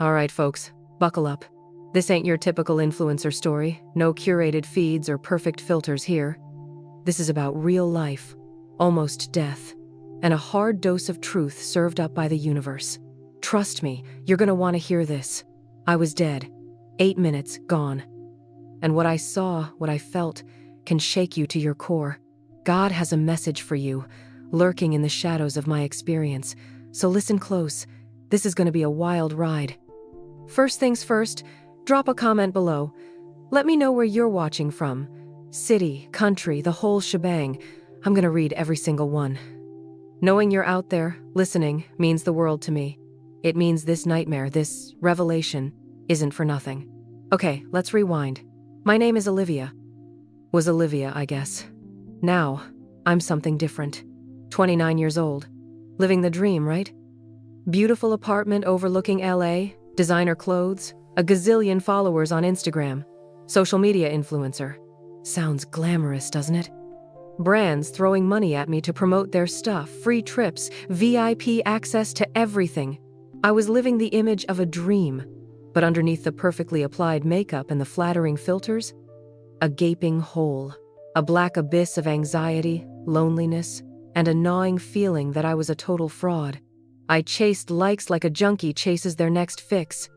All right, folks, buckle up. This ain't your typical influencer story. No curated feeds or perfect filters here. This is about real life, almost death, and a hard dose of truth served up by the universe. Trust me, you're gonna want to hear this. I was dead. 8 minutes, gone. And what I saw, what I felt, can shake you to your core. God has a message for you, lurking in the shadows of my experience. So listen close. This is gonna be a wild ride. First things first, drop a comment below. Let me know where you're watching from. City, country, the whole shebang. I'm gonna read every single one. Knowing you're out there, listening, means the world to me. It means this nightmare, this revelation, isn't for nothing. Okay, let's rewind. My name is Olivia. Was Olivia, I guess. Now, I'm something different. 29 years old. Living the dream, right? Beautiful apartment overlooking LA, designer clothes, a gazillion followers on Instagram. Social media influencer. Sounds glamorous, doesn't it? Brands throwing money at me to promote their stuff, free trips, VIP access to everything. I was living the image of a dream, but underneath the perfectly applied makeup and the flattering filters, a gaping hole, a black abyss of anxiety, loneliness, and a gnawing feeling that I was a total fraud. I chased likes like a junkie chases their next fix.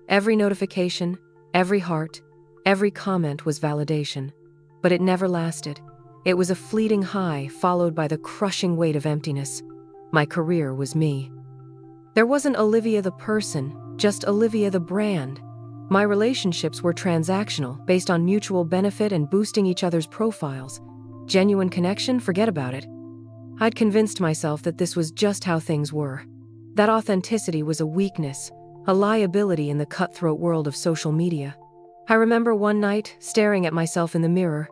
Every notification, every heart, every comment was validation, but it never lasted. It was a fleeting high followed by the crushing weight of emptiness. My career was me. There wasn't Olivia the person, just Olivia the brand. My relationships were transactional, based on mutual benefit and boosting each other's profiles. Genuine connection? Forget about it. I'd convinced myself that this was just how things were. That authenticity was a weakness, a liability in the cutthroat world of social media. I remember one night staring at myself in the mirror.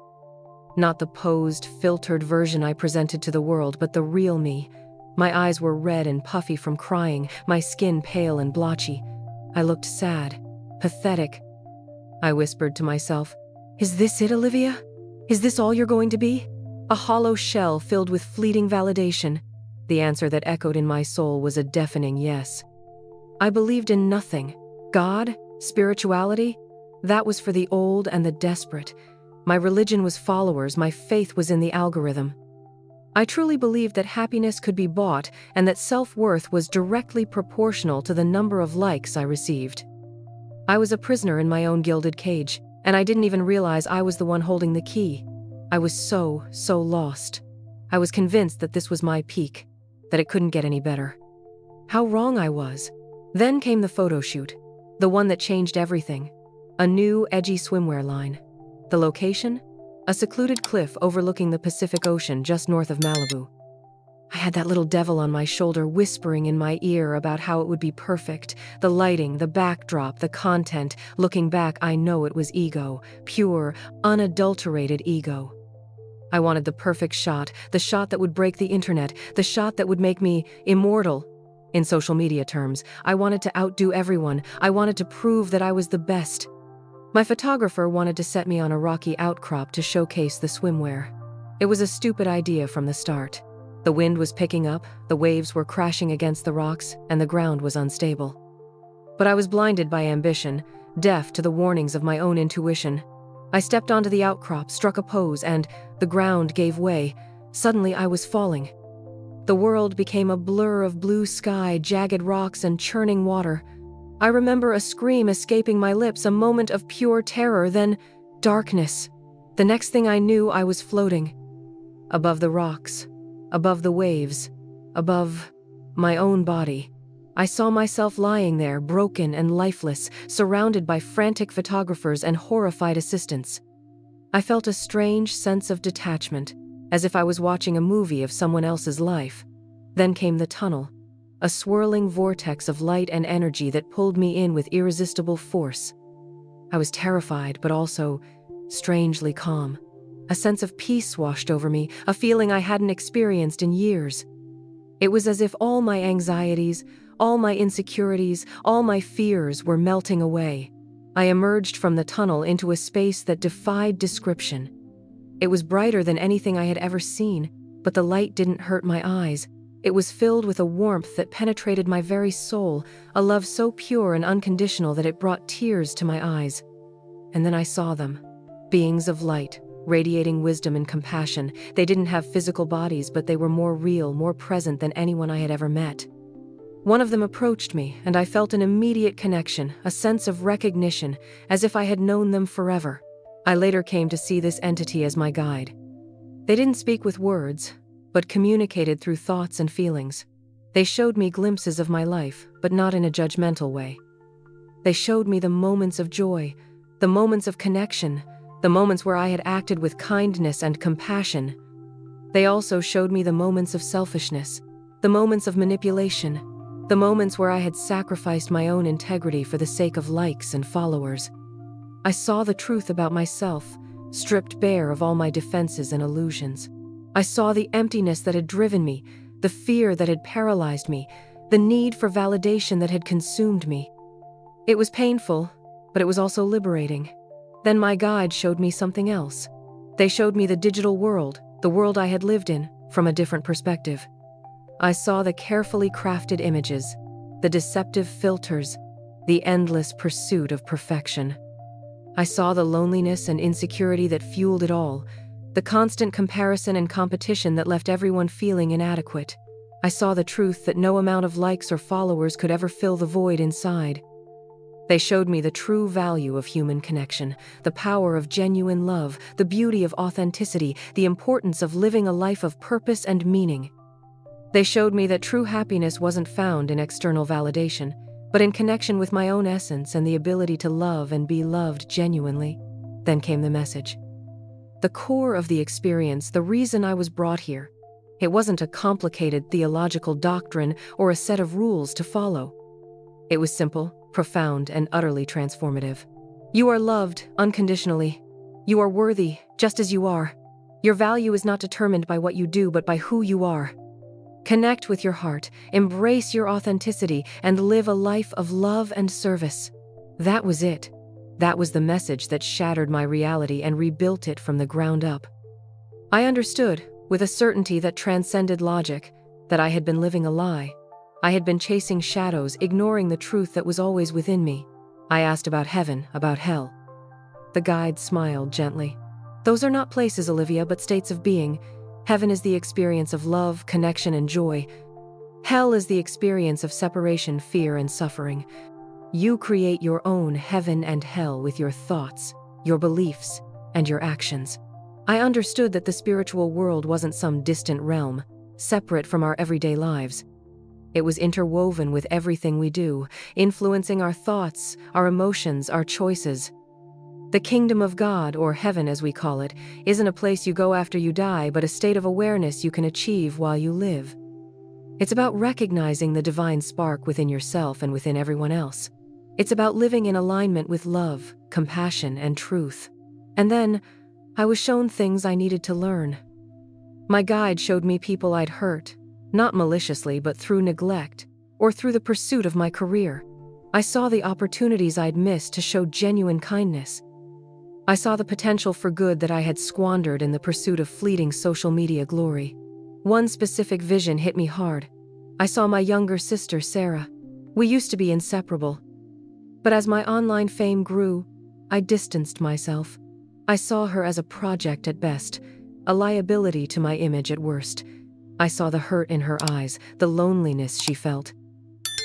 Not the posed, filtered version I presented to the world, but the real me. My eyes were red and puffy from crying, my skin pale and blotchy. I looked sad, pathetic. I whispered to myself, "Is this it, Olivia? Is this all you're going to be?" A hollow shell filled with fleeting validation. The answer that echoed in my soul was a deafening yes. I believed in nothing. God, spirituality, that was for the old and the desperate. My religion was followers, my faith was in the algorithm. I truly believed that happiness could be bought and that self-worth was directly proportional to the number of likes I received. I was a prisoner in my own gilded cage, and I didn't even realize I was the one holding the key. I was so lost. I was convinced that this was my peak, that it couldn't get any better. How wrong I was. Then came the photo shoot, the one that changed everything. A new, edgy swimwear line. The location? A secluded cliff overlooking the Pacific Ocean just north of Malibu. I had that little devil on my shoulder whispering in my ear about how it would be perfect. The lighting, the backdrop, the content. Looking back, I know it was ego. Pure, unadulterated ego. I wanted the perfect shot, the shot that would break the internet, the shot that would make me immortal. In social media terms, I wanted to outdo everyone. I wanted to prove that I was the best. My photographer wanted to set me on a rocky outcrop to showcase the swimwear. It was a stupid idea from the start. The wind was picking up, the waves were crashing against the rocks, and the ground was unstable. But I was blinded by ambition, deaf to the warnings of my own intuition. I stepped onto the outcrop, struck a pose, and the ground gave way. Suddenly I was falling. The world became a blur of blue sky, jagged rocks, and churning water. I remember a scream escaping my lips, a moment of pure terror, then darkness. The next thing I knew, I was floating. Above the rocks, above the waves, above my own body. I saw myself lying there, broken and lifeless, surrounded by frantic photographers and horrified assistants. I felt a strange sense of detachment, as if I was watching a movie of someone else's life. Then came the tunnel. A swirling vortex of light and energy that pulled me in with irresistible force. I was terrified, but also strangely calm. A sense of peace washed over me, a feeling I hadn't experienced in years. It was as if all my anxieties, all my insecurities, all my fears were melting away. I emerged from the tunnel into a space that defied description. It was brighter than anything I had ever seen, but the light didn't hurt my eyes. It was filled with a warmth that penetrated my very soul, a love so pure and unconditional that it brought tears to my eyes. And then I saw them. Beings of light, radiating wisdom and compassion. They didn't have physical bodies, but they were more real, more present than anyone I had ever met. One of them approached me, and I felt an immediate connection, a sense of recognition, as if I had known them forever. I later came to see this entity as my guide. They didn't speak with words, but communicated through thoughts and feelings. They showed me glimpses of my life, but not in a judgmental way. They showed me the moments of joy, the moments of connection, the moments where I had acted with kindness and compassion. They also showed me the moments of selfishness, the moments of manipulation, the moments where I had sacrificed my own integrity for the sake of likes and followers. I saw the truth about myself, stripped bare of all my defenses and illusions. I saw the emptiness that had driven me, the fear that had paralyzed me, the need for validation that had consumed me. It was painful, but it was also liberating. Then my guide showed me something else. They showed me the digital world, the world I had lived in, from a different perspective. I saw the carefully crafted images, the deceptive filters, the endless pursuit of perfection. I saw the loneliness and insecurity that fueled it all, the constant comparison and competition that left everyone feeling inadequate. I saw the truth that no amount of likes or followers could ever fill the void inside. They showed me the true value of human connection, the power of genuine love, the beauty of authenticity, the importance of living a life of purpose and meaning. They showed me that true happiness wasn't found in external validation, but in connection with my own essence and the ability to love and be loved genuinely. Then came the message. The core of the experience, the reason I was brought here. It wasn't a complicated theological doctrine or a set of rules to follow. It was simple, profound, and utterly transformative. You are loved unconditionally. You are worthy, just as you are. Your value is not determined by what you do, but by who you are. Connect with your heart, embrace your authenticity, and live a life of love and service. That was it. That was the message that shattered my reality and rebuilt it from the ground up. I understood, with a certainty that transcended logic, that I had been living a lie. I had been chasing shadows, ignoring the truth that was always within me. I asked about heaven, about hell. The guide smiled gently. Those are not places, Olivia, but states of being. Heaven is the experience of love, connection, and joy. Hell is the experience of separation, fear, and suffering. You create your own heaven and hell with your thoughts, your beliefs, and your actions. I understood that the spiritual world wasn't some distant realm, separate from our everyday lives. It was interwoven with everything we do, influencing our thoughts, our emotions, our choices. The kingdom of God, or heaven as we call it, isn't a place you go after you die, but a state of awareness you can achieve while you live. It's about recognizing the divine spark within yourself and within everyone else. It's about living in alignment with love, compassion, and truth. And then, I was shown things I needed to learn. My guide showed me people I'd hurt, not maliciously, but through neglect, or through the pursuit of my career. I saw the opportunities I'd missed to show genuine kindness. I saw the potential for good that I had squandered in the pursuit of fleeting social media glory. One specific vision hit me hard. I saw my younger sister, Sarah. We used to be inseparable. But as my online fame grew, I distanced myself. I saw her as a project at best, a liability to my image at worst. I saw the hurt in her eyes, the loneliness she felt.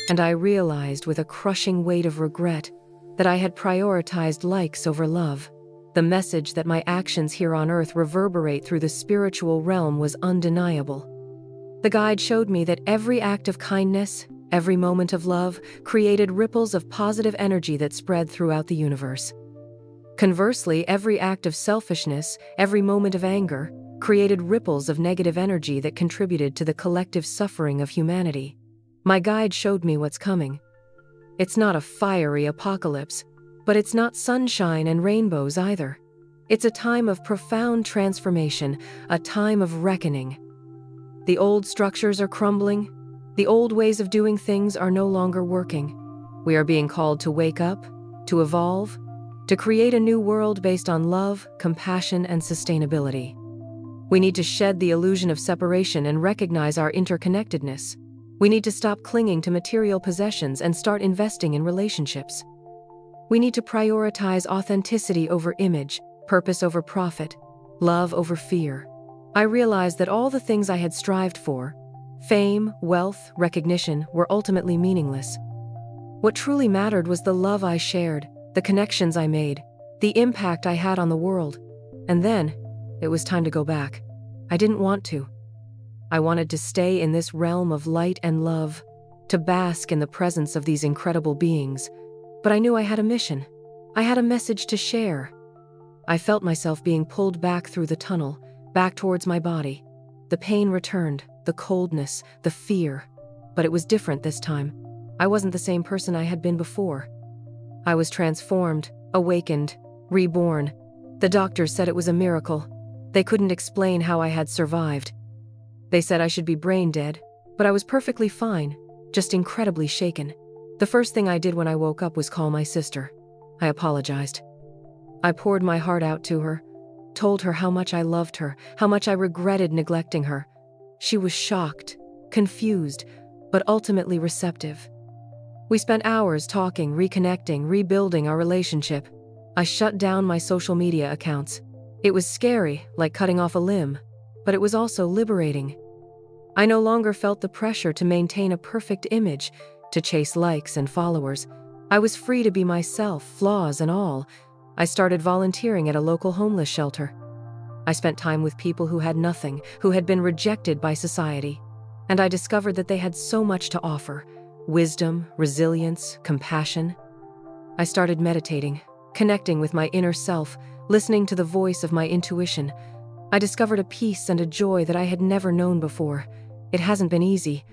And I realized with a crushing weight of regret that I had prioritized likes over love. The message that my actions here on earth reverberate through the spiritual realm was undeniable. The guide showed me that every act of kindness, every moment of love, created ripples of positive energy that spread throughout the universe. Conversely, every act of selfishness, every moment of anger, created ripples of negative energy that contributed to the collective suffering of humanity. My guide showed me what's coming. It's not a fiery apocalypse, but it's not sunshine and rainbows either. It's a time of profound transformation, a time of reckoning. The old structures are crumbling. The old ways of doing things are no longer working. We are being called to wake up, to evolve, to create a new world based on love, compassion, and sustainability. We need to shed the illusion of separation and recognize our interconnectedness. We need to stop clinging to material possessions and start investing in relationships. We need to prioritize authenticity over image, purpose over profit, love over fear. I realized that all the things I had strived for, fame, wealth, recognition, were ultimately meaningless. What truly mattered was the love I shared, the connections I made, the impact I had on the world. And then, it was time to go back. I didn't want to. I wanted to stay in this realm of light and love, to bask in the presence of these incredible beings. But I knew I had a mission. I had a message to share. I felt myself being pulled back through the tunnel, back towards my body. The pain returned, the coldness, the fear. But it was different this time. I wasn't the same person I had been before. I was transformed, awakened, reborn. The doctors said it was a miracle. They couldn't explain how I had survived. They said I should be brain dead, but I was perfectly fine, just incredibly shaken. The first thing I did when I woke up was call my sister. I apologized. I poured my heart out to her, told her how much I loved her, how much I regretted neglecting her. She was shocked, confused, but ultimately receptive. We spent hours talking, reconnecting, rebuilding our relationship. I shut down my social media accounts. It was scary, like cutting off a limb, but it was also liberating. I no longer felt the pressure to maintain a perfect image, to chase likes and followers. I was free to be myself, flaws and all. I started volunteering at a local homeless shelter. I spent time with people who had nothing, who had been rejected by society. And I discovered that they had so much to offer: wisdom, resilience, compassion. I started meditating, connecting with my inner self, listening to the voice of my intuition. I discovered a peace and a joy that I had never known before. It hasn't been easy.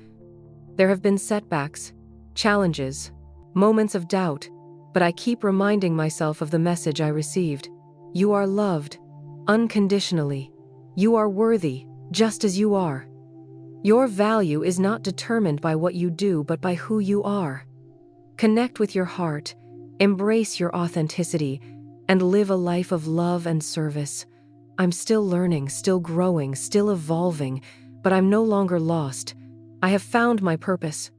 There have been setbacks, challenges, moments of doubt, but I keep reminding myself of the message I received. You are loved, unconditionally. You are worthy, just as you are. Your value is not determined by what you do, but by who you are. Connect with your heart, embrace your authenticity, and live a life of love and service. I'm still learning, still growing, still evolving, but I'm no longer lost. I have found my purpose.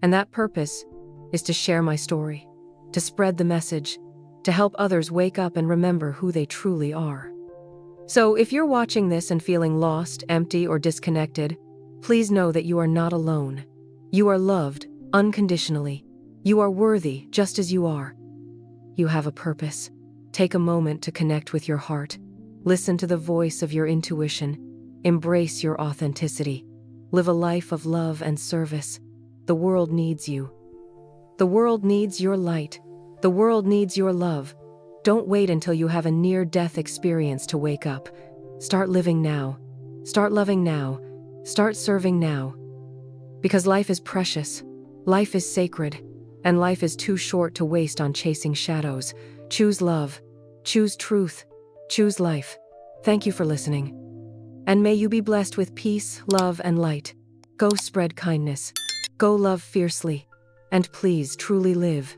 And that purpose is to share my story, to spread the message, to help others wake up and remember who they truly are. So if you're watching this and feeling lost, empty, or disconnected, please know that you are not alone. You are loved, unconditionally. You are worthy, just as you are. You have a purpose. Take a moment to connect with your heart. Listen to the voice of your intuition. Embrace your authenticity. Live a life of love and service. The world needs you. The world needs your light. The world needs your love. Don't wait until you have a near-death experience to wake up. Start living now. Start loving now. Start serving now. Because life is precious. Life is sacred. And life is too short to waste on chasing shadows. Choose love. Choose truth. Choose life. Thank you for listening. And may you be blessed with peace, love, and light. Go spread kindness. Go love fiercely. And please truly live.